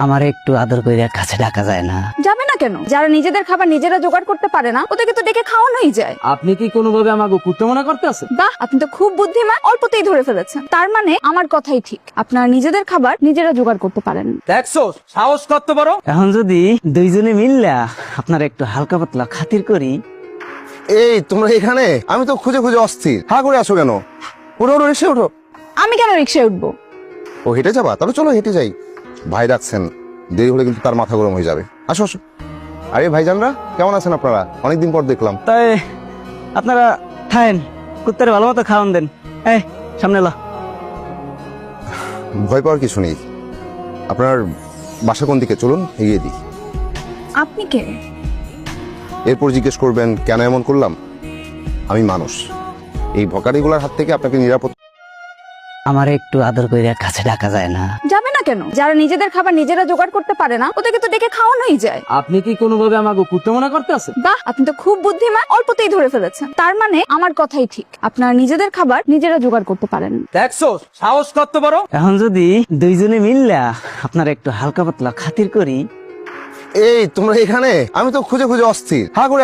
আমার একটু আদর করে কাছে ডাকা যায় না? যাবে না কেন? যারা নিজেদের খাবার নিজেরা জোগাড় করতে পারে না ওদেরকে তো ডেকে খাওয়ানোই যায়। আপনি কি কোনোভাবে আমাকে কুত্তে মনে করতেছেন? বাহ, আপনি তো খুব বুদ্ধিমান, অল্পতেই ধরে ফেলেছেন। তার মানে আমার কথাই ঠিক, আপনারা নিজেদের খাবার নিজেরা জোগাড় করতে পারেন। দেখছো সাহস করতে পারো? এখন যদি দুইজনে মিললা আপনার একটু হালকা পাতলা খাতির করি। এই তোমরা এখানে? আমি তো খুঁজে খুঁজে অস্থির। হা করে আসো কেন? ওঠো ওঠো, রিক্সা ওঠো। আমি কেন রিক্সায় উঠবো? ও হেঁটে যাবা? তাহলে চলো হেঁটে যাই। ভাই ডাকছেন, দেরি হলে কিন্তু তার মাথা গরম হয়ে যাবে। আসো আসো। আরে ভাইজানরা, কেমন আছেন আপনারা? অনেকদিন পর দেখলাম। তাই আপনারা খায়েন, কুত্তারে ভালো মতো খাওয়ান দেন। এই সামনে লা। ভয় পাওয়ার কিছু নেই। আপনার বাসা কোন দিকে? চলুন এগিয়ে দিই। আপনি কে? এরপর জিজ্ঞেস করবেন কেন এমন করলাম। আমি মানুষ, এই ভকারিগুলোর হাত থেকে আপনাকে নিরাপদ। আমার একটু আদর করে কাছে ডাকা যায় না? যাবে না কেন? যারা নিজেদের খাবার নিজেরা জোগাড় করতে পারে না ওদেরকে তো ডেকে খাওয়ানোই যায়। আপনি কি কোনোভাবে আমাকে কুত্তে মনে করতেছেন? বাহ, আপনি তো খুব বুদ্ধিমান, অল্পতেই ধরে ফেলেছেন। তার মানে আমার কথাই ঠিক, আপনারা নিজেদের খাবার নিজেরা জোগাড় করতে পারেন। দেখছো সাহস করতে পারো? এখন যদি দুইজনে মিললা আপনার একটু হালকা পাতলা খাতির করি। এই তোমরা এখানে? আমি তো খুঁজে খুঁজে অস্থির। হা করে